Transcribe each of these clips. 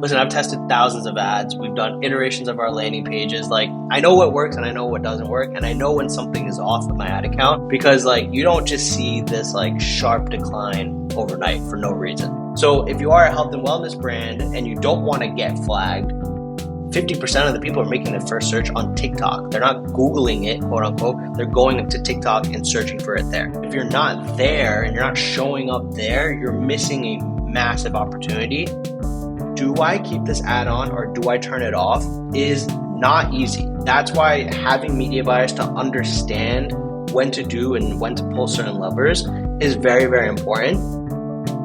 listen, I've tested thousands of ads. We've done iterations of our landing pages. Like, I know what works and I know what doesn't work. And I know when something is off with my ad account, because like, you don't just see this like sharp decline overnight for no reason. So if you are a health and wellness brand and you don't want to get flagged, 50% of the people are making their first search on TikTok. They're not Googling it, quote unquote. They're going to TikTok and searching for it there. If you're not there and you're not showing up there, you're missing a massive opportunity. Do I keep this ad on or do I turn it off is not easy. That's why having media buyers to understand when to do and when to pull certain levers is very, very important.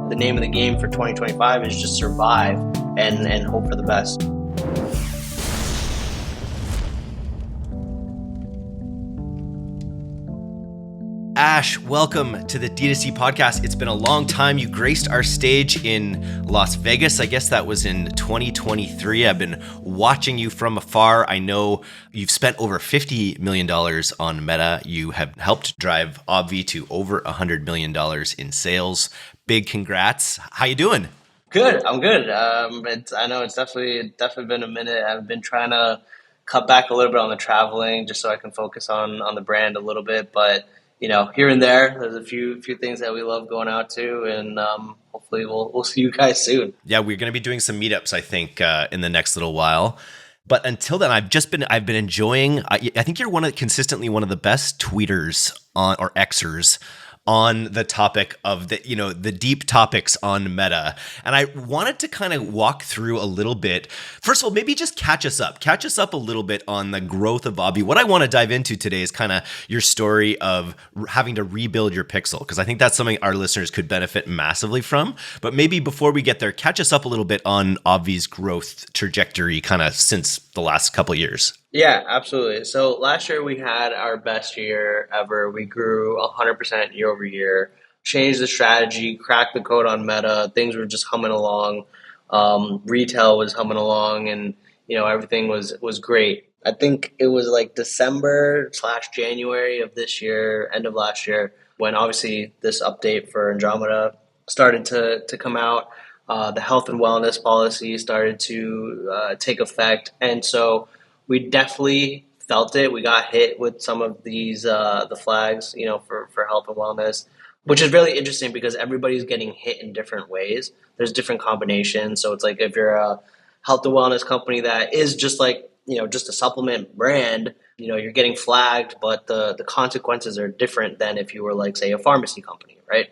The name of the game for 2025 is just survive and hope for the best. Ash, welcome to the DTC Podcast. It's been a long time. You graced our stage in Las Vegas. I guess that was in 2023. I've been watching you from afar. I know you've spent over $50 million on Meta. You have helped drive Obvi to over $100 million in sales. Big congrats. How you doing? Good. I'm good. I know it's definitely been a minute. I've been trying to cut back a little bit on the traveling just so I can focus on the brand a little bit. But you know, here and there's a few things that we love going out to, and hopefully we'll see you guys soon. Yeah, we're going to be doing some meetups, I think, in the next little while. But until then, I've been enjoying. I think you're consistently one of the best tweeters or Xers on the topic of the deep topics on Meta. And I wanted to kind of walk through a little bit. First of all, maybe just catch us up a little bit on the growth of Obvi. What I want to dive into today is kind of your story of having to rebuild your pixel, because I think that's something our listeners could benefit massively from. But maybe before we get there, catch us up a little bit on Obvi's growth trajectory kind of since the last couple of years. Yeah, absolutely. So last year we had our best year ever. We grew 100% year over year, changed the strategy, cracked the code on Meta. Things were just humming along. Retail was humming along, and everything was great. I think it was like December/January of this year, end of last year, when obviously this update for Andromeda started to come out. The health and wellness policy started to take effect, and so we definitely felt it. We got hit with some of these the flags, for health and wellness, which is really interesting because everybody's getting hit in different ways. There's different combinations. So it's like if you're a health and wellness company that is just like, just a supplement brand, you're getting flagged, but the consequences are different than if you were like, say, a pharmacy company, right?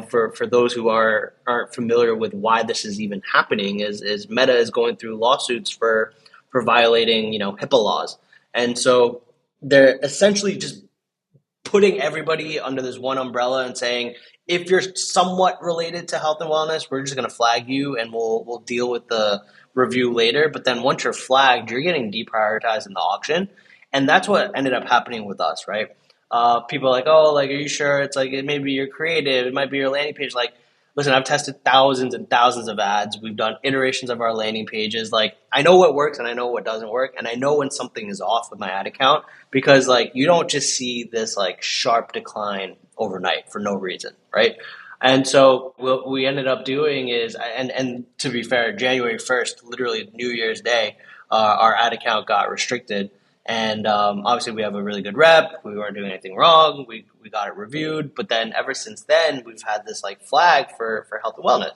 For those who aren't familiar with why this is even happening is Meta is going through lawsuits for violating, HIPAA laws. And so they're essentially just putting everybody under this one umbrella and saying, if you're somewhat related to health and wellness, we're just going to flag you and we'll deal with the review later. But then once you're flagged, you're getting deprioritized in the auction. And that's what ended up happening with us, right? People are like, oh, like, are you sure? It's like, it may be your creative, it might be your landing page. Like, listen, I've tested thousands and thousands of ads. We've done iterations of our landing pages. Like, I know what works and I know what doesn't work. And I know when something is off with my ad account, because like, you don't just see this like sharp decline overnight for no reason, right? And so what we ended up doing is, and to be fair, January 1st, literally New Year's Day, our ad account got restricted. And obviously we have a really good rep. We weren't doing anything wrong. We got it reviewed. But then ever since then, we've had this like flag for health and wellness.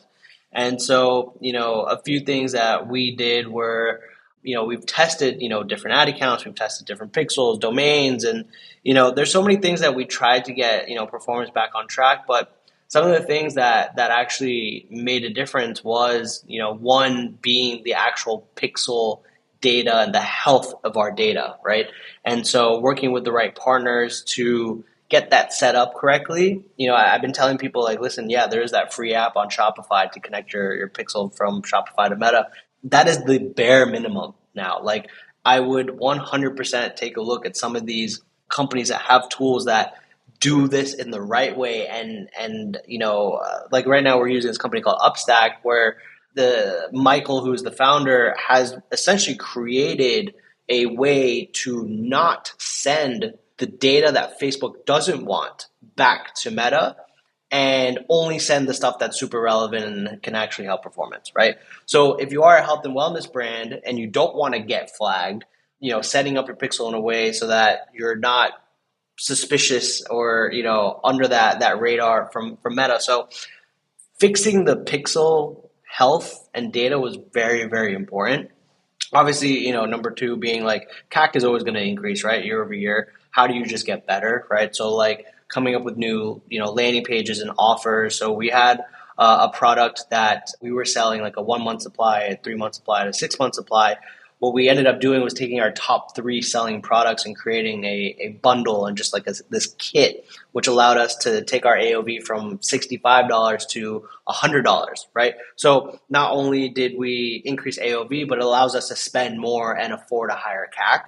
And so, a few things that we did were, we've tested, different ad accounts. We've tested different pixels, domains. And, there's so many things that we tried to get, performance back on track. But some of the things that actually made a difference was, one being the actual pixel data and the health of our data, right? And so working with the right partners to get that set up correctly. I've been telling people like, listen, yeah, there is that free app on Shopify to connect your pixel from Shopify to Meta. That is the bare minimum now. Like, I would 100% take a look at some of these companies that have tools that do this in the right way. And like right now we're using this company called Upstack, where the Michael, who is the founder, has essentially created a way to not send the data that Facebook doesn't want back to Meta and only send the stuff that's super relevant and can actually help performance, right? So if you are a health and wellness brand and you don't want to get flagged, setting up your pixel in a way so that you're not suspicious or, under that radar from Meta. So fixing the pixel health and data was very, very important. Obviously, number two being like CAC is always going to increase, right? Year over year. How do you just get better, right? So like coming up with new, landing pages and offers. So we had a product that we were selling like a 1 month supply, a 3 month supply, and a 6 month supply. What we ended up doing was taking our top 3 selling products and creating a bundle and just like this kit, which allowed us to take our AOV from $65 to $100, right? So not only did we increase AOV, but it allows us to spend more and afford a higher CAC.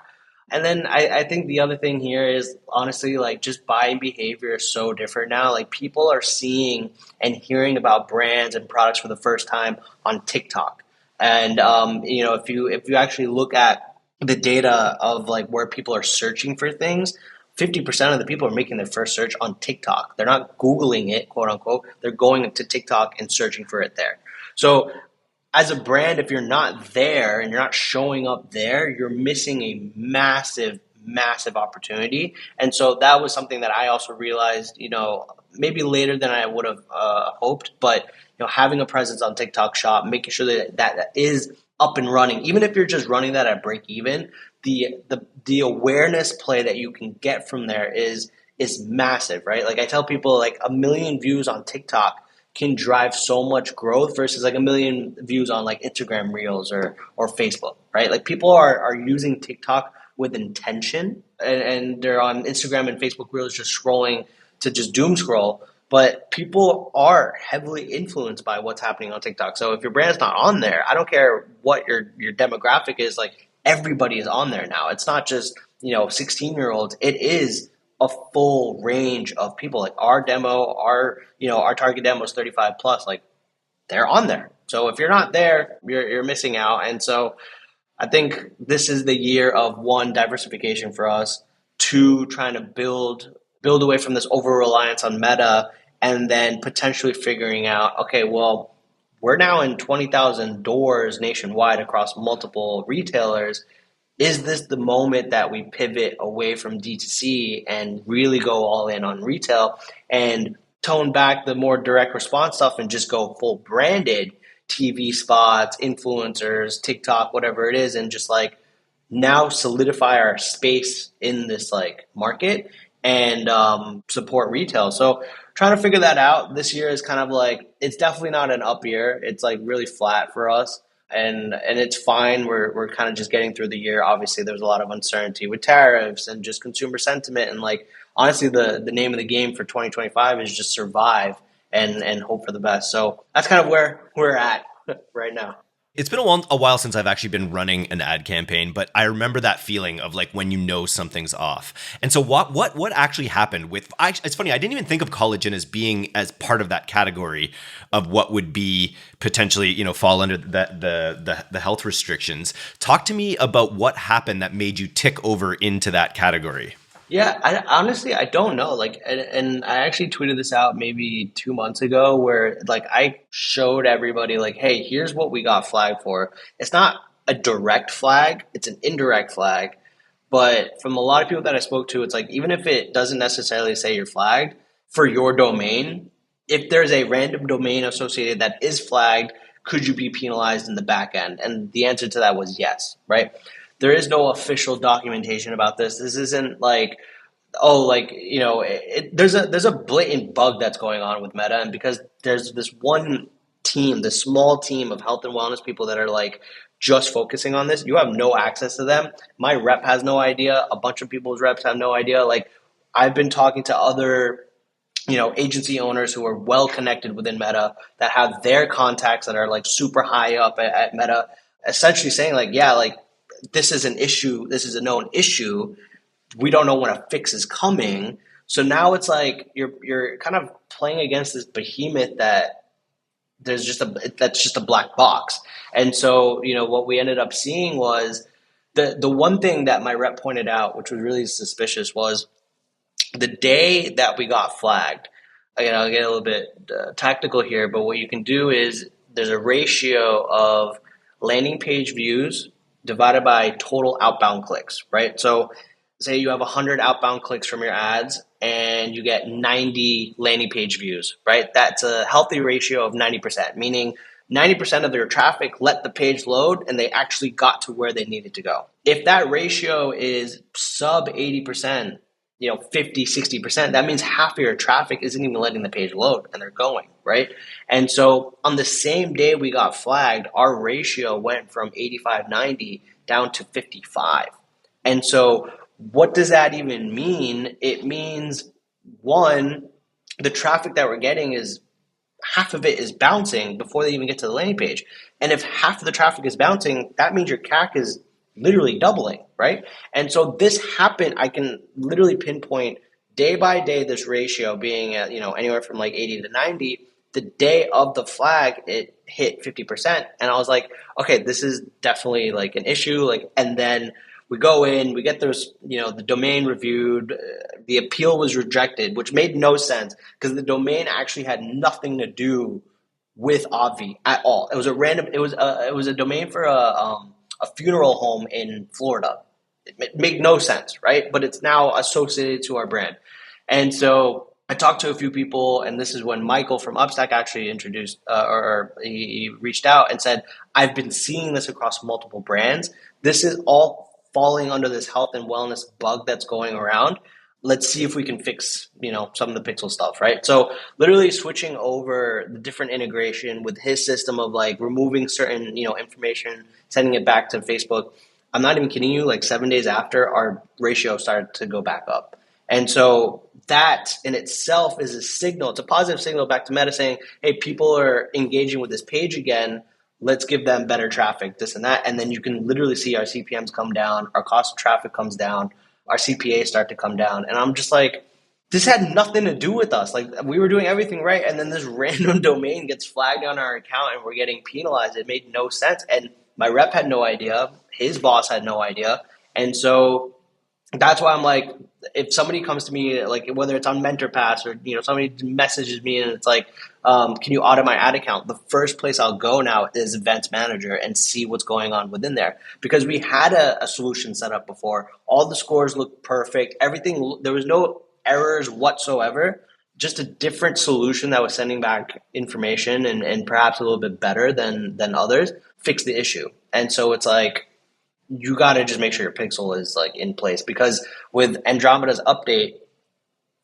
And then I think the other thing here is honestly, like just buying behavior is so different now. Like people are seeing and hearing about brands and products for the first time on TikTok. And, if you actually look at the data of like where people are searching for things, 50% of the people are making their first search on TikTok. They're not Googling it, quote unquote. They're going to TikTok and searching for it there. So as a brand, if you're not there and you're not showing up there, you're missing a massive, massive opportunity. And so that was something that I also realized, maybe later than I would have hoped, but having a presence on TikTok Shop, making sure that is up and running, even if you're just running that at break even, the awareness play that you can get from there is massive, right? Like I tell people, like 1 million views on TikTok can drive so much growth versus like 1 million views on like Instagram Reels or Facebook, right? Like people are using TikTok with intention and they're on Instagram and Facebook Reels just scrolling to just doom scroll. But people are heavily influenced by what's happening on TikTok. So if your brand's not on there, I don't care what your demographic is, like everybody is on there now. It's not just, 16-year-olds. It is a full range of people. Like our demo, our target demo is 35 plus, like they're on there. So if you're not there, you're missing out. And so I think this is the year of 1, diversification for us, 2, trying to build away from this over-reliance on Meta, and then potentially figuring out, okay, well, we're now in 20,000 doors nationwide across multiple retailers. Is this the moment that we pivot away from DTC and really go all in on retail and tone back the more direct response stuff and just go full branded TV spots, influencers, TikTok, whatever it is, and just like now solidify our space in this like market and support retail. So trying to figure that out this year is kind of like, it's definitely not an up year. It's like really flat for us. And it's fine. We're kind of just getting through the year. Obviously, there's a lot of uncertainty with tariffs and just consumer sentiment. And like, honestly, the name of the game for 2025 is just survive and hope for the best. So that's kind of where we're at right now. It's been a while since I've actually been running an ad campaign, but I remember that feeling of like when you know something's off. And so what actually happened with? It's funny, I didn't even think of collagen as being as part of that category of what would be potentially fall under the health restrictions. Talk to me about what happened that made you tick over into that category. Yeah, I don't know. Like, and I actually tweeted this out maybe 2 months ago where like I showed everybody like, hey, here's what we got flagged for. It's not a direct flag, it's an indirect flag. But from a lot of people that I spoke to, it's like, even if it doesn't necessarily say you're flagged for your domain, if there's a random domain associated that is flagged, could you be penalized in the back end? And the answer to that was yes, right? There is no official documentation about this. This isn't like, there's a blatant bug that's going on with Meta. And because there's this one team, this small team of health and wellness people that are like just focusing on this, you have no access to them. My rep has no idea. A bunch of people's reps have no idea. Like I've been talking to other agency owners who are well connected within Meta that have their contacts that are like super high up at Meta, essentially saying like, yeah, like, this is an issue. This is a known issue. We don't know when a fix is coming. So now it's like you're kind of playing against this behemoth that that's just a black box. And so, what we ended up seeing was the one thing that my rep pointed out, which was really suspicious, was the day that we got flagged, again, I'll get a little bit tactical here, but what you can do is there's a ratio of landing page views divided by total outbound clicks, right? So say you have 100 outbound clicks from your ads and you get 90 landing page views, right? That's a healthy ratio of 90%, meaning 90% of their traffic let the page load and they actually got to where they needed to go. If that ratio is sub 80%, 50, 60%, that means half of your traffic isn't even letting the page load and they're going, right? And so on the same day we got flagged, our ratio went from 85, 90 down to 55. And so what does that even mean? It means, one, the traffic that we're getting is half of it is bouncing before they even get to the landing page. And if half of the traffic is bouncing, that means your CAC is literally doubling, right? And so this happened, I can literally pinpoint day by day this ratio being at, anywhere from like 80 to 90. The day of the flag, it hit 50%. And I was like, okay, this is definitely like an issue. And then we go in, we get those, the domain reviewed, the appeal was rejected, which made no sense because the domain actually had nothing to do with Obvi at all. It was a domain for a funeral home in Florida. It made no sense, right? But it's now associated to our brand. And so I talked to a few people, and this is when Michael from Upstack actually introduced, or he reached out and said, I've been seeing this across multiple brands. This is all falling under this health and wellness bug that's going around. Let's see if we can fix, some of the pixel stuff, right? So literally switching over the different integration with his system of like removing certain, information, sending it back to Facebook. I'm not even kidding you, like 7 days after, our ratio started to go back up. And so that in itself is a signal. It's a positive signal back to Meta saying, hey, people are engaging with this page again. Let's give them better traffic, this and that. And then you can literally see our CPMs come down, our cost of traffic comes down, our CPAs start to come down. And I'm just like, this had nothing to do with us. Like, we were doing everything right. And then this random domain gets flagged on our account and we're getting penalized. It made no sense. And my rep had no idea. His boss had no idea. And so that's why I'm like, if somebody comes to me, like whether it's on MentorPass or, somebody messages me and it's like, can you audit my ad account? The first place I'll go now is Events Manager and see what's going on within there. Because we had a solution set up before. All the scores looked perfect. Everything, there was no errors whatsoever. Just a different solution that was sending back information and perhaps a little bit better than others fixed the issue. And so it's like, you got to just make sure your pixel is like in place, because with Andromeda's update,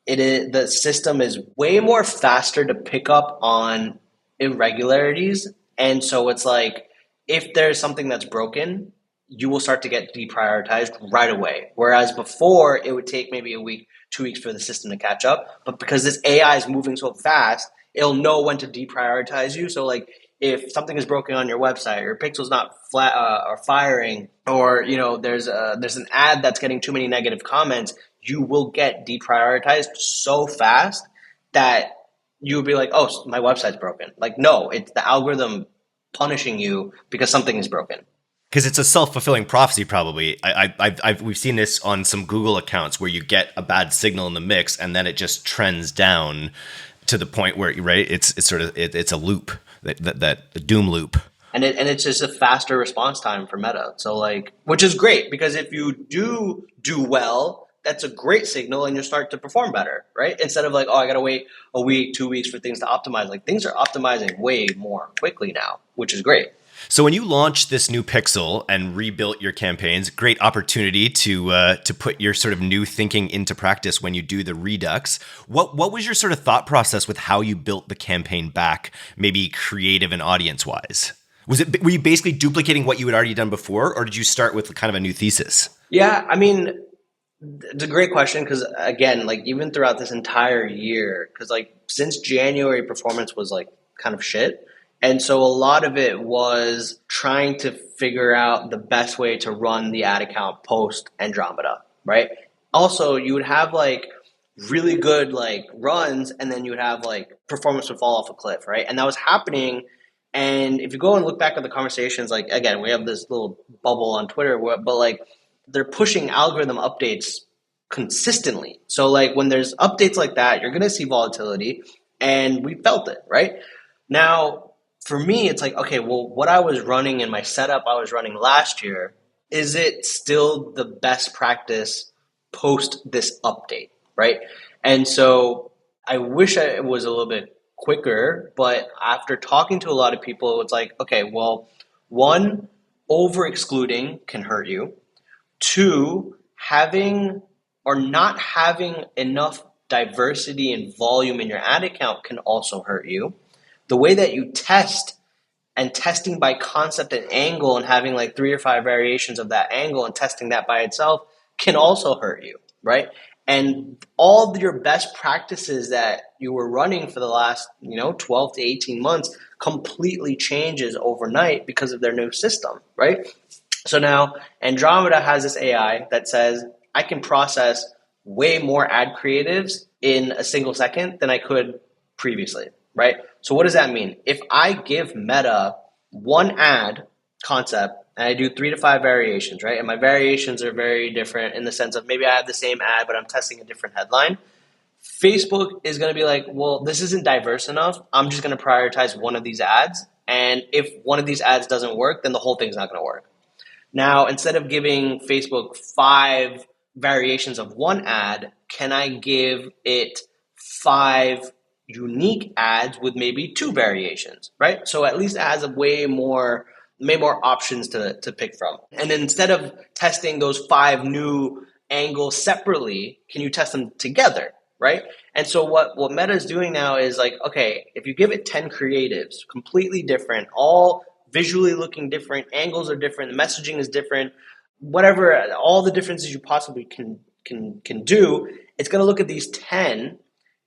the system is way more faster to pick up on irregularities. And so it's like, if there's something that's broken, you will start to get deprioritized right away. Whereas before it would take maybe a week, 2 weeks for the system to catch up. But because this AI is moving so fast, it'll know when to deprioritize you. So like, if something is broken on your website, or pixel's not flat or firing, or there's an ad that's getting too many negative comments, you will get deprioritized so fast that you would be like, oh, my website's broken. Like, no, it's the algorithm punishing you because something is broken. Because it's a self-fulfilling prophecy, probably. We've seen this on some Google accounts where you get a bad signal in the mix, and then it just trends down to the point where, right, it's a loop. That doom loop. And it's just a faster response time for Meta. So like, which is great, because if you do well, that's a great signal and you start to perform better, right? Instead of like, oh, I got to wait a week, 2 weeks for things to optimize. Like, things are optimizing way more quickly now, which is great. So when you launched this new Pixel and rebuilt your campaigns, great opportunity to put your sort of new thinking into practice when you do the redux. What was your sort of thought process with how you built the campaign back, maybe creative and audience wise? Were you basically duplicating what you had already done before, or did you start with kind of a new thesis? Yeah, I mean, it's a great question, because again, like even throughout this entire year, because like since January, performance was like kind of shit. And so a lot of it was trying to figure out the best way to run the ad account post Andromeda, right? Also, you would have like really good like runs, and then you would have like performance would fall off a cliff, right? And that was happening. And if you go and look back at the conversations, like again, we have this little bubble on Twitter, but like they're pushing algorithm updates consistently. So like when there's updates like that, you're going to see volatility. And we felt it, right? Now, for me, it's like, okay, well, what I was running in my setup I was running last year, is it still the best practice post this update, right? And so I wish it was a little bit quicker, but after talking to a lot of people, it's like, okay, well, one, over excluding can hurt you. Two, having or not having enough diversity and volume in your ad account can also hurt you. The way that you test and testing by concept and angle and having like 3 or 5 variations of that angle and testing that by itself can also hurt you, right? And all of your best practices that you were running for the last, 12 to 18 months completely changes overnight because of their new system, right? So now Andromeda has this AI that says I can process way more ad creatives in a single second than I could previously, right? So what does that mean? If I give Meta one ad concept and I do 3 to 5 variations, right? And my variations are very different in the sense of maybe I have the same ad, but I'm testing a different headline. Facebook is going to be like, well, this isn't diverse enough. I'm just going to prioritize one of these ads. And if one of these ads doesn't work, then the whole thing's not going to work. Now, instead of giving Facebook 5 variations of one ad, can I give it 5 unique ads with maybe 2 variations, right? So at least it has way more options to pick from. And then instead of testing those 5 new angles separately, can you test them together, right? And so what Meta is doing now is like, okay, if you give it 10 creatives, completely different, all visually looking different, angles are different, the messaging is different, whatever, all the differences you possibly can do, it's going to look at these 10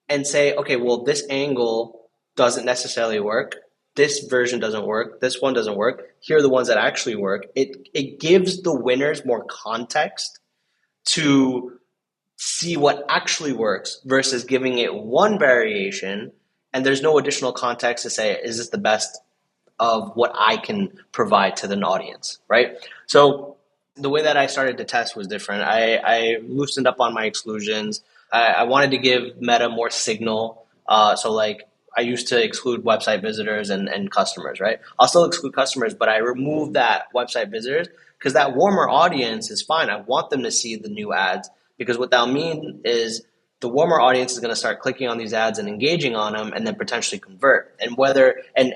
and say, okay, well, this angle doesn't necessarily work. This version doesn't work. This one doesn't work. Here are the ones that actually work. It gives the winners more context to see what actually works versus giving it one variation and there's no additional context to say, is this the best of what I can provide to the audience, right? So the way that I started to test was different. I loosened up on my exclusions. I wanted to give Meta more signal. So like I used to exclude website visitors and customers, right? I'll still exclude customers, but I removed that website visitors because that warmer audience is fine. I want them to see the new ads because what that'll mean is the warmer audience is going to start clicking on these ads and engaging on them and then potentially convert. And whether and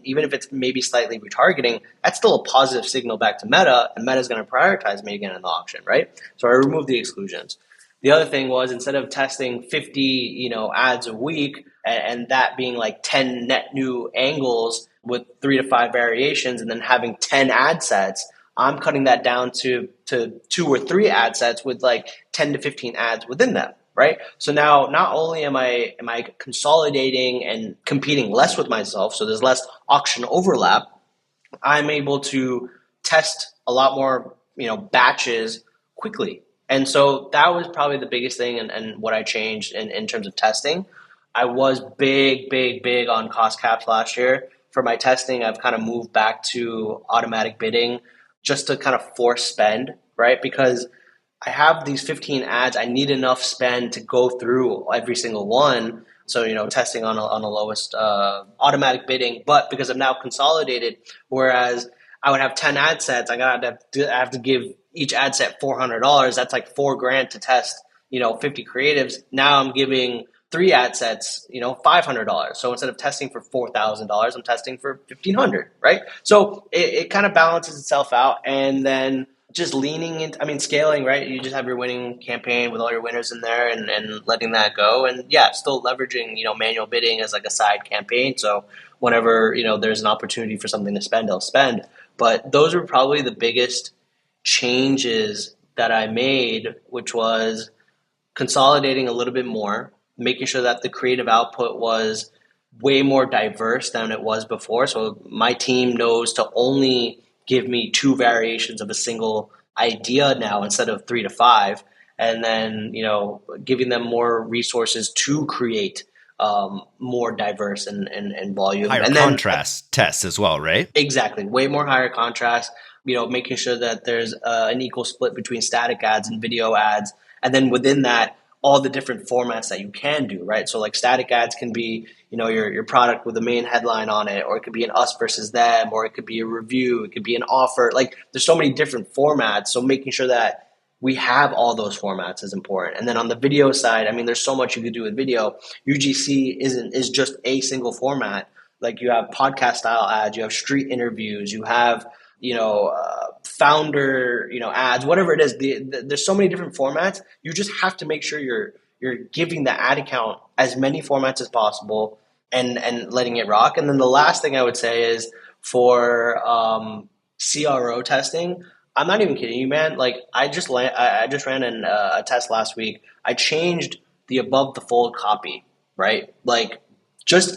even if it's maybe slightly retargeting, that's still a positive signal back to Meta, and Meta is going to prioritize me again in the auction, right? So I removed the exclusions. The other thing was instead of testing 50, ads a week and that being like 10 net new angles with 3 to 5 variations and then having 10 ad sets, I'm cutting that down to 2 or 3 ad sets with like 10 to 15 ads within them. Right. So now not only am I consolidating and competing less with myself, so there's less auction overlap, I'm able to test a lot more, batches quickly. And so that was probably the biggest thing and what I changed in terms of testing. I was big on cost caps last year. For my testing, I've kind of moved back to automatic bidding just to kind of force spend, right? Because I have these 15 ads. I need enough spend to go through every single one. So, testing on the lowest automatic bidding. But because I'm now consolidated, whereas I would have 10 ad sets, I have to give each ad set $400. That's like $4,000 to test, 50 creatives. Now I'm giving 3 ad sets, $500. So instead of testing for $4,000, I'm testing for $1,500, right? So it kind of balances itself out. And then just leaning into, scaling, right? You just have your winning campaign with all your winners in there and letting that go. And yeah, still leveraging, manual bidding as like a side campaign. So whenever, there's an opportunity for something to spend, I'll spend. But those are probably the biggest changes that I made, which was consolidating a little bit more, making sure that the creative output was way more diverse than it was before. So my team knows to only give me 2 variations of a single idea now instead of 3 to 5, and then giving them more resources to create more diverse and volume. Higher and contrast tests as well, right? Exactly, way more higher contrast. Making sure that there's an equal split between static ads and video ads, and then within that, all the different formats that you can do, right? So like static ads can be, your product with the main headline on it, or it could be an us versus them, or it could be a review, it could be an offer. Like there's so many different formats. So making sure that we have all those formats is important. And then on the video side, I mean, there's so much you could do with video. UGC is just a single format. Like you have podcast style ads, you have street interviews, you have, founder, ads, whatever it is. There's so many different formats. You just have to make sure you're giving the ad account as many formats as possible and letting it rock. And then the last thing I would say is for CRO testing. I'm not even kidding you, man. Like I just ran a test last week. I changed the above the fold copy, right? Like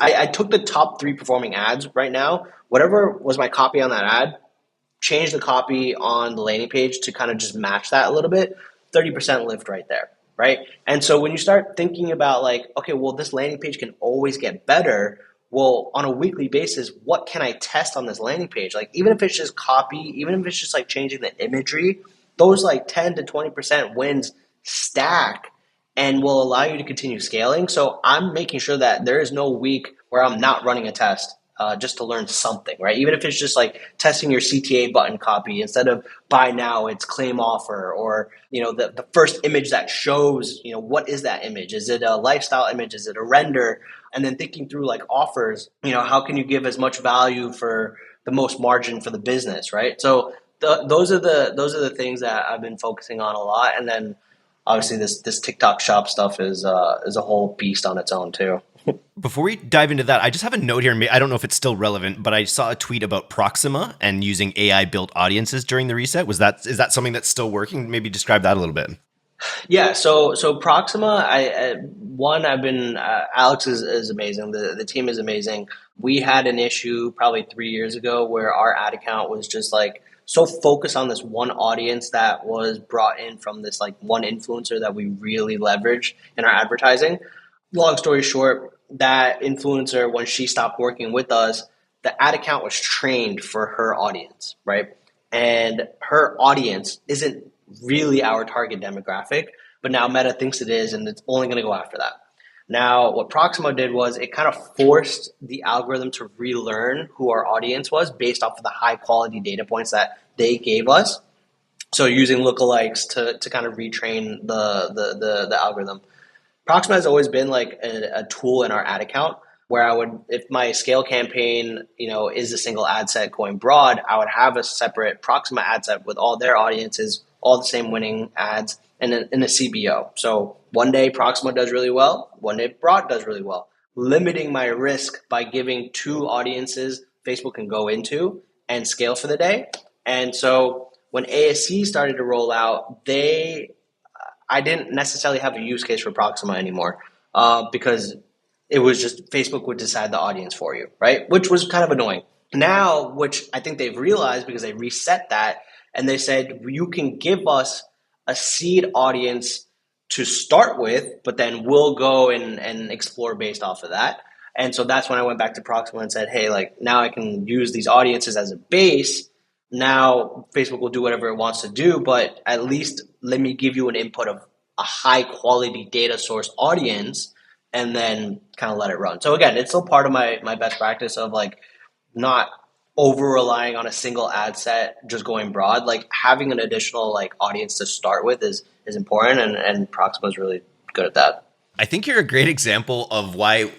I took the top 3 performing ads right now. Whatever was my copy on that ad, change the copy on the landing page to kind of just match that a little bit. 30% lift right there, right? And so when you start thinking about like, okay, well, this landing page can always get better. Well, on a weekly basis, what can I test on this landing page? Like, even if it's just copy, even if it's just like changing the imagery, those like 10 to 20% wins stack and will allow you to continue scaling. So I'm making sure that there is no week where I'm not running a test just to learn something, right? Even if it's just like testing your CTA button copy, instead of buy now, it's claim offer, or, the first image that shows, what is that image? Is it a lifestyle image? Is it a render? And then thinking through like offers, how can you give as much value for the most margin for the business, right? So those are the things that I've been focusing on a lot. And then obviously this TikTok shop stuff is a whole beast on its own too. Before we dive into that, I just have a note here. I don't know if it's still relevant, but I saw a tweet about Proxima and using AI built audiences during the reset. Is that something that's still working? Maybe describe that a little bit. Yeah, so Proxima, I've been Alex is amazing. The team is amazing. We had an issue probably 3 years ago where our ad account was just like so focused on this one audience that was brought in from this like one influencer that we really leveraged in our advertising. Long story short, that influencer, when she stopped working with us, the ad account was trained for her audience, right? And her audience isn't really our target demographic, but now Meta thinks it is, and it's only going to go after that. Now, what Proxima did was it kind of forced the algorithm to relearn who our audience was based off of the high quality data points that they gave us. So using lookalikes to kind of retrain the algorithm. Proxima has always been like a tool in our ad account where I would, if my scale campaign, is a single ad set going broad, I would have a separate Proxima ad set with all their audiences, all the same winning ads, and in a CBO. So one day Proxima does really well, one day broad does really well, limiting my risk by giving 2 audiences Facebook can go into and scale for the day. And so when ASC started to roll out, I didn't necessarily have a use case for Proxima anymore because it was just Facebook would decide the audience for you, right? Which was kind of annoying. Now, which I think they've realized because they reset that and they said, you can give us a seed audience to start with, but then we'll go and explore based off of that. And so that's when I went back to Proxima and said, hey, like now I can use these audiences as a base. Now Facebook will do whatever it wants to do, but at least let me give you an input of a high quality data source audience and then kind of let it run. So again, it's still part of my best practice of like not over relying on a single ad set, just going broad. Like having an additional like audience to start with is important, and Proxima is really good at that. I think you're a great example of why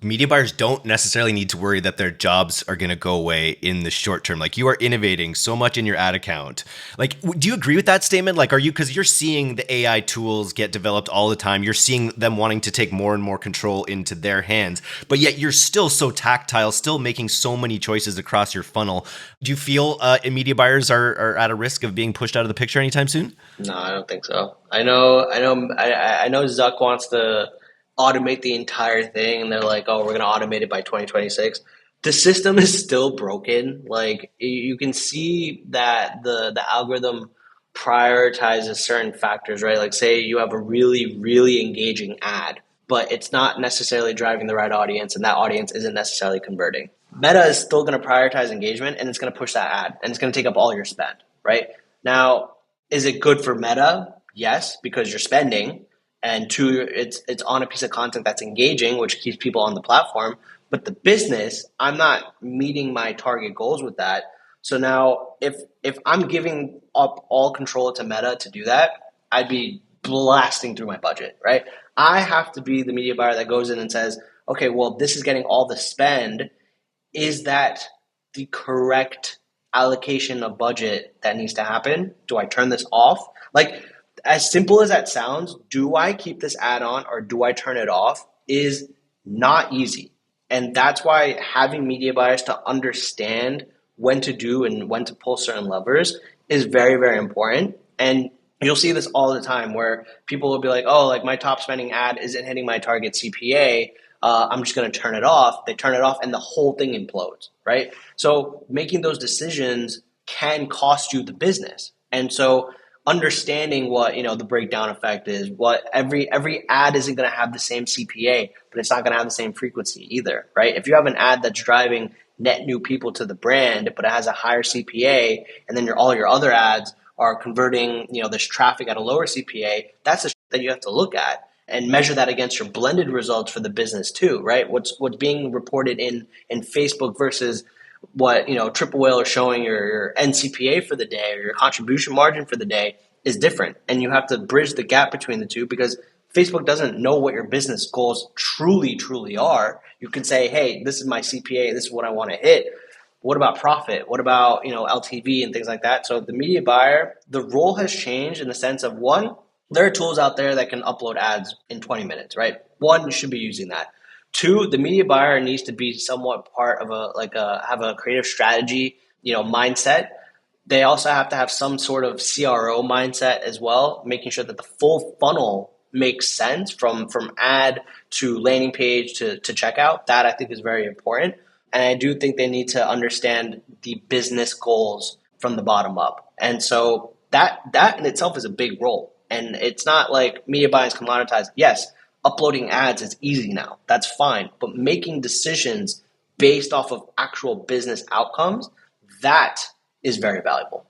media buyers don't necessarily need to worry that their jobs are going to go away in the short term. Like you are innovating so much in your ad account. Like, do you agree with that statement? Like, because you're seeing the AI tools get developed all the time. You're seeing them wanting to take more and more control into their hands, but yet you're still so tactile, still making so many choices across your funnel. Do you feel media buyers are at a risk of being pushed out of the picture anytime soon? No, I don't think so. I know Zuck wants to automate the entire thing, and they're like, oh, we're going to automate it by 2026. The system is still broken. Like you can see that the algorithm prioritizes certain factors, right? Like say you have a really, really engaging ad, but it's not necessarily driving the right audience, and that audience isn't necessarily converting. Meta is still going to prioritize engagement, and it's going to push that ad, and it's going to take up all your spend, right? Now, is it good for Meta? Yes, because you're spending. And two, it's on a piece of content that's engaging, which keeps people on the platform. But the business, I'm not meeting my target goals with that. So now if I'm giving up all control to Meta to do that, I'd be blasting through my budget, right? I have to be the media buyer that goes in and says, okay, well, this is getting all the spend. Is that the correct allocation of budget that needs to happen? Do I turn this off? Like, as simple as that sounds, do I keep this ad on or do I turn it off is not easy. And that's why having media buyers to understand when to do and when to pull certain levers is very, very important. And you'll see this all the time where people will be like, oh, like my top spending ad isn't hitting my target CPA. I'm just going to turn it off. They turn it off and the whole thing implodes, right? So making those decisions can cost you the business. And so understanding what, the breakdown effect is, what every ad isn't going to have the same CPA, but it's not going to have the same frequency either, right? If you have an ad that's driving net new people to the brand, but it has a higher CPA, and then all your other ads are converting, this traffic at a lower CPA, that's the that you have to look at and measure that against your blended results for the business too, right? What's being reported in Facebook versus what Triple Whale is showing your NCPA for the day or your contribution margin for the day is different, and you have to bridge the gap between the two because Facebook doesn't know what your business goals truly are. You can say, hey, this is my CPA, this is what I want to hit. What about profit? What about LTV and things like that? So the media buyer, the role has changed in the sense of one, there are tools out there that can upload ads in 20 minutes, right? One, you should be using that. Two, the media buyer needs to be somewhat part of have a creative strategy, mindset. They also have to have some sort of CRO mindset as well, making sure that the full funnel makes sense from ad to landing page to checkout. That I think is very important. And I do think they need to understand the business goals from the bottom up. And so that in itself is a big role. And it's not like media buying is commoditized. Yes, uploading ads is easy now. That's fine. But making decisions based off of actual business outcomes, that is very valuable.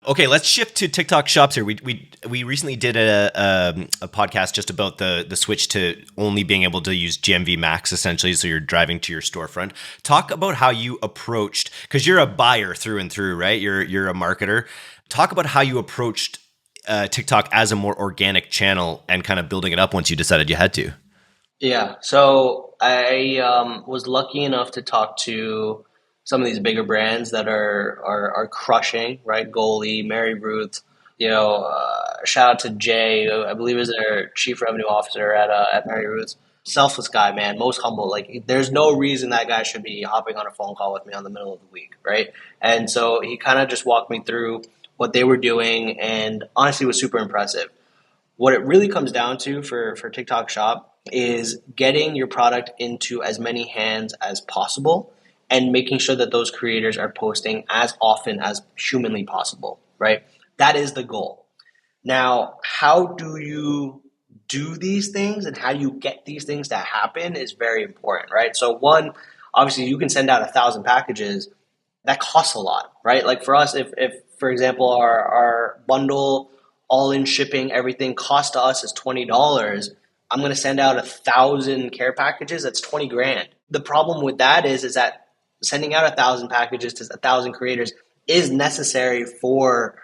Okay, let's shift to TikTok Shops here. We recently did a podcast just about the switch to only being able to use GMV Max, essentially, so you're driving to your storefront. Talk about how you approached, because you're a buyer through and through, right? You're a marketer. Talk about how you approached TikTok as a more organic channel and kind of building it up once you decided you had to. Yeah, so I was lucky enough to talk to some of these bigger brands that are crushing, right? Goalie, Mary Ruth, shout out to Jay, I believe is their chief revenue officer at Mary Ruth. Selfless guy, man, most humble. Like, there's no reason that guy should be hopping on a phone call with me on the middle of the week, right? And so he kind of just walked me through what they were doing, and honestly was super impressive. What it really comes down to for TikTok Shop is getting your product into as many hands as possible and making sure that those creators are posting as often as humanly possible, right? That is the goal. Now, how do you do these things and how you get these things to happen is very important, right? So one, obviously you can send out 1,000 packages. That costs a lot, right? Like for us, if for example, our bundle, all in shipping, everything cost to us is $20. I'm going to send out 1,000 care packages. That's 20 grand. The problem with that is that sending out 1,000 packages to 1,000 creators is necessary for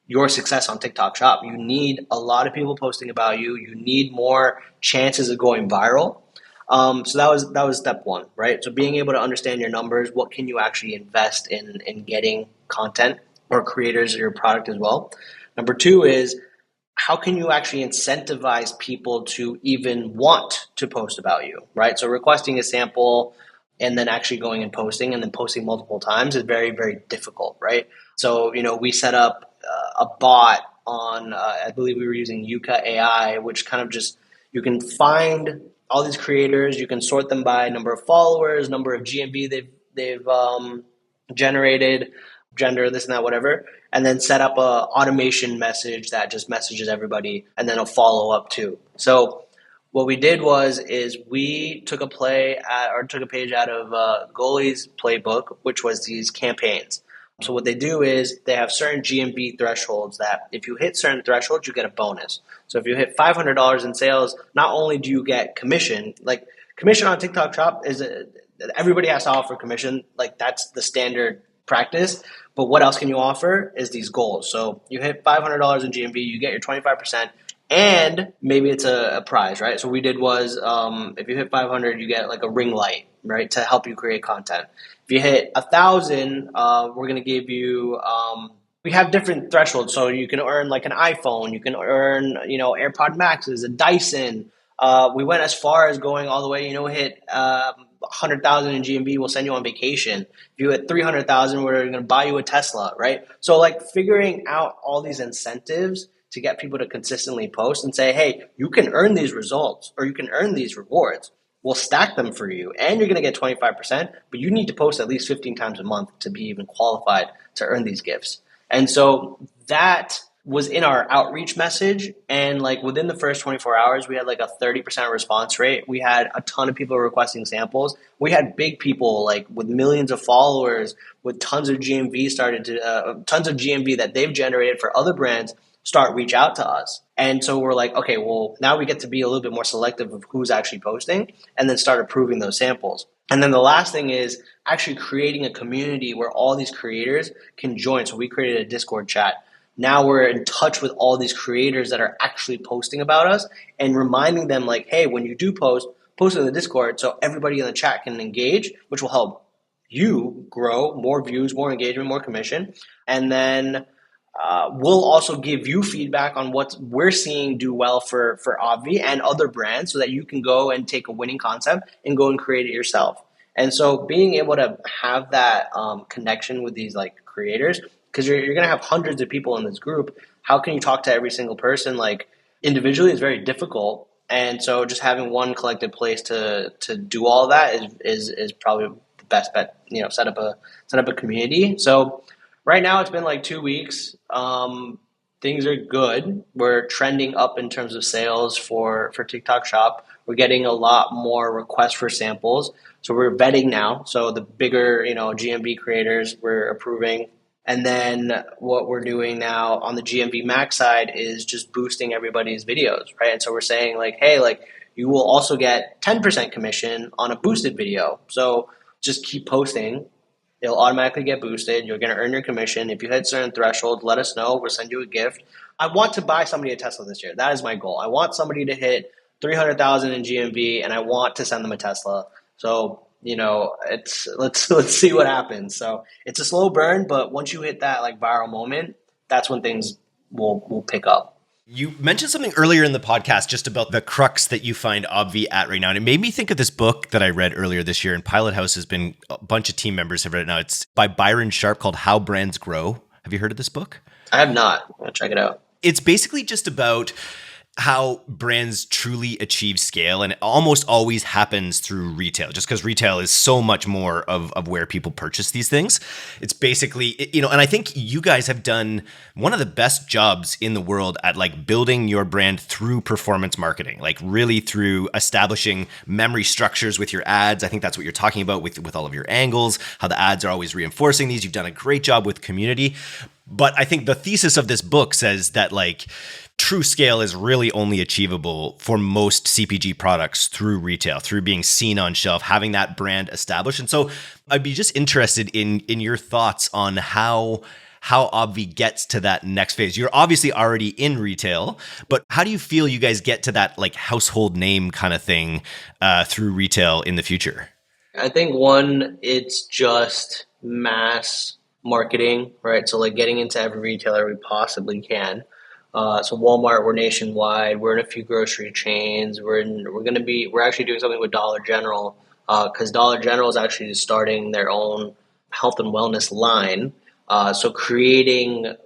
your success on TikTok Shop. You need a lot of people posting about you. You need more chances of going viral. So that was step one, right? So being able to understand your numbers, what can you actually invest in getting content or creators of your product as well. Number two is how can you actually incentivize people to even want to post about you, right? So requesting a sample and then actually going and then posting multiple times is very, very difficult, right? So, we set up a bot on, I believe we were using Yuka AI, which kind of just, you can find all these creators, you can sort them by number of followers, number of GMV they've generated, gender, this and that, whatever, and then set up a automation message that just messages everybody and then a follow up too. So what we did is we took a page out of Goalie's playbook, which was these campaigns. So what they do is they have certain GMV thresholds that if you hit certain thresholds, you get a bonus. So if you hit $500 in sales, not only do you get commission, like commission on TikTok Shop everybody has to offer commission. Like that's the standard practice. But what else can you offer is these goals. So you hit $500 in GMV, you get your 25%, and maybe it's a prize, right? So what we did was if you hit 500, you get like a ring light, right, to help you create content. If you hit 1,000, we're going to give you. We have different thresholds, so you can earn like an iPhone, you can earn AirPod Maxes, a Dyson. We went as far as going all the way, hit 100,000 in GMV, we'll send you on vacation. If you hit 300,000, we're going to buy you a Tesla, right? So like figuring out all these incentives to get people to consistently post and say, hey, you can earn these results or you can earn these rewards. We'll stack them for you and you're going to get 25%, but you need to post at least 15 times a month to be even qualified to earn these gifts. And so that was in our outreach message. And like within the first 24 hours, we had like a 30% response rate. We had a ton of people requesting samples. We had big people like with millions of followers with tons of GMV tons of GMV that they've generated for other brands reach out to us. And so we're like, okay, well, now we get to be a little bit more selective of who's actually posting and then start approving those samples. And then the last thing is actually creating a community where all these creators can join. So we created a Discord chat. Now we're in touch with all these creators that are actually posting about us and reminding them like, hey, when you do post in the Discord so everybody in the chat can engage, which will help you grow more views, more engagement, more commission. And then we'll also give you feedback on what we're seeing do well for Obvi and other brands so that you can go and take a winning concept and go and create it yourself. And so being able to have that connection with these like creators, because you're going to have hundreds of people in this group. How can you talk to every single person like individually is very difficult. And so just having one collective place to do all that is probably the best bet, set up a community. So right now, it's been like 2 weeks. Things are good. We're trending up in terms of sales for TikTok Shop. We're getting a lot more requests for samples. So we're vetting now. So the bigger, GMV creators, we're approving. And then what we're doing now on the GMV Max side is just boosting everybody's videos, right? And so we're saying like, hey, like you will also get 10% commission on a boosted video. So just keep posting. It'll automatically get boosted. You're going to earn your commission. If you hit certain thresholds, let us know. We'll send you a gift. I want to buy somebody a Tesla this year. That is my goal. I want somebody to hit 300,000 in GMV, and I want to send them a Tesla. So, let's see what happens. So it's a slow burn, but once you hit that like viral moment, that's when things will pick up. You mentioned something earlier in the podcast just about the crux that you find Obvi at right now. And it made me think of this book that I read earlier this year, and Pilot House has been, a bunch of team members have read it now. It's by Byron Sharp called How Brands Grow. Have you heard of this book? I have not. I'll check it out. It's basically just about how brands truly achieve scale, and it almost always happens through retail, just because retail is so much more of where people purchase these things. It's basically, and I think you guys have done one of the best jobs in the world at like building your brand through performance marketing, like really through establishing memory structures with your ads. I think that's what you're talking about with all of your angles, how the ads are always reinforcing these. You've done a great job with community. But I think the thesis of this book says that like true scale is really only achievable for most CPG products through retail, through being seen on shelf, having that brand established. And so I'd be just interested in your thoughts on how Obvi gets to that next phase. You're obviously already in retail, but how do you feel you guys get to that like household name kind of thing through retail in the future? I think one, it's just mass marketing, right? So like getting into every retailer we possibly can. So Walmart, we're nationwide. We're in a few grocery chains. We're actually doing something with Dollar General because Dollar General is actually starting their own health and wellness line. So creating,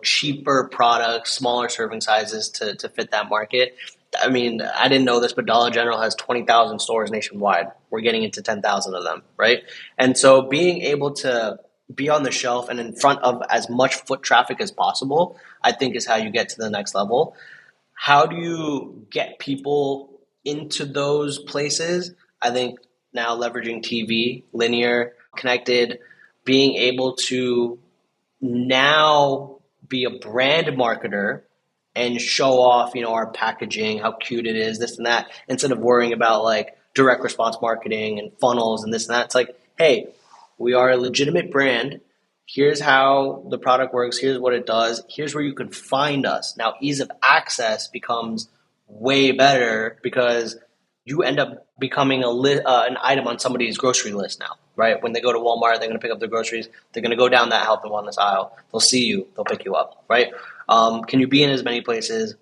cheaper products, smaller serving sizes to fit that market. I mean, I didn't know this, but Dollar General has 20,000 stores nationwide. We're getting into 10,000 of them, right? And so being able to be on the shelf and in front of as much foot traffic as possible, I think is how you get to the next level. How do you get people into those places? I think now leveraging TV, linear, connected, being able to now be a brand marketer and show off, our packaging, how cute it is, this and that, instead of worrying about like direct response marketing and funnels and this and that. It's like, hey, we are a legitimate brand. Here's how the product works. Here's what it does. Here's where you can find us. Now, ease of access becomes way better because you end up becoming an item on somebody's grocery list now, right? When they go to Walmart, they're going to pick up their groceries. They're going to go down that health and wellness aisle. They'll see you. They'll pick you up, right? Can you be in as many places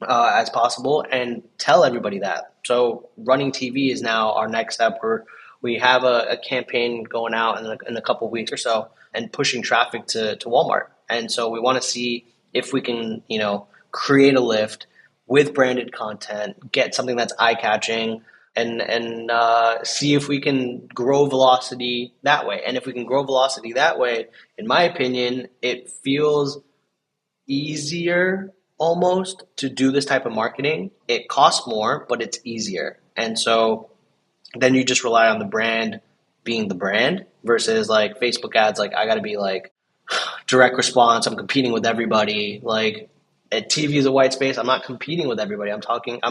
as possible and tell everybody that? So running TV is now our next step. We have a campaign going out in a couple of weeks or so and pushing traffic to Walmart. And so we want to see if we can, create a lift with branded content, get something that's eye-catching, and see if we can grow velocity that way. And if we can grow velocity that way, in my opinion, it feels easier almost to do this type of marketing. It costs more, but it's easier. And so then you just rely on the brand being the brand versus like Facebook ads. Like I got to be like direct response. I'm competing with everybody. Like TV is a white space. I'm not competing with everybody. I'm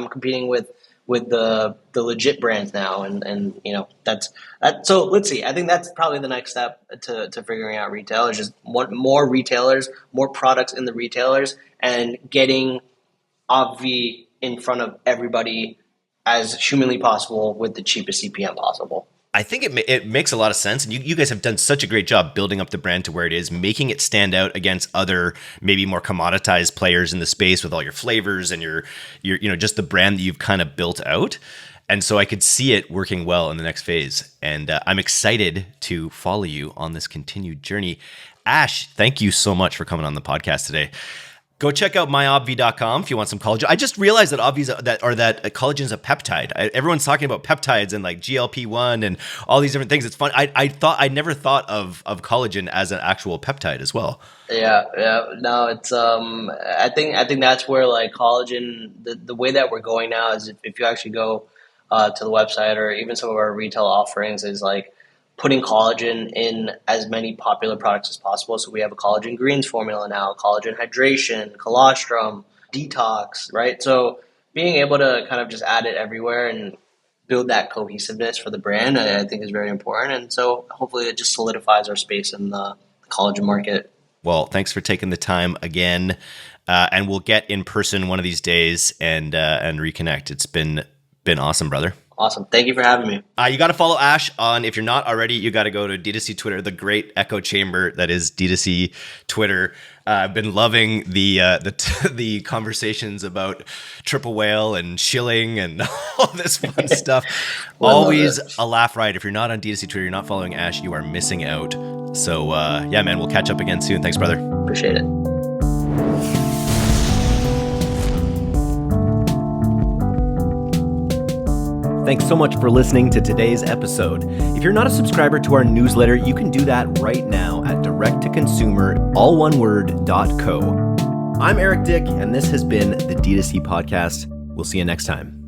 competing with the legit brands now. And that's that. So let's see. I think that's probably the next step to figuring out retail is just more retailers, more products in the retailers, and getting Obvi in front of everybody as humanly possible with the cheapest CPM possible. I think it makes a lot of sense, and you guys have done such a great job building up the brand to where it is, making it stand out against other maybe more commoditized players in the space with all your flavors and your just the brand that you've kind of built out. And so I could see it working well in the next phase, and I'm excited to follow you on this continued journey. Ash, thank you so much for coming on the podcast today. Go check out myobvi.com if you want some collagen. I just realized that collagen is a peptide. Everyone's talking about peptides and like GLP-1 and all these different things. It's fun. I never thought of collagen as an actual peptide as well. Yeah. No, it's I think that's where like collagen, the way that we're going now is if you actually go to the website or even some of our retail offerings is like putting collagen in as many popular products as possible. So we have a collagen greens formula now, collagen hydration, colostrum, detox, right? So being able to kind of just add it everywhere and build that cohesiveness for the brand, I think is very important. And so hopefully it just solidifies our space in the collagen market. Well, thanks for taking the time again. And we'll get in person one of these days and reconnect. It's been awesome, brother. Awesome. Thank you for having me. You got to follow Ash on, if you're not already, you got to go to DTC Twitter, the great echo chamber that is DTC Twitter. I've been loving the conversations about triple whale and shilling and all this fun stuff. Always a laugh ride. If you're not on DTC Twitter, you're not following Ash, you are missing out. So yeah, man, we'll catch up again soon. Thanks, brother. Appreciate it. Thanks so much for listening to today's episode. If you're not a subscriber to our newsletter, you can do that right now at directtoconsumer.co. I'm Eric Dick, and this has been the D2C Podcast. We'll see you next time.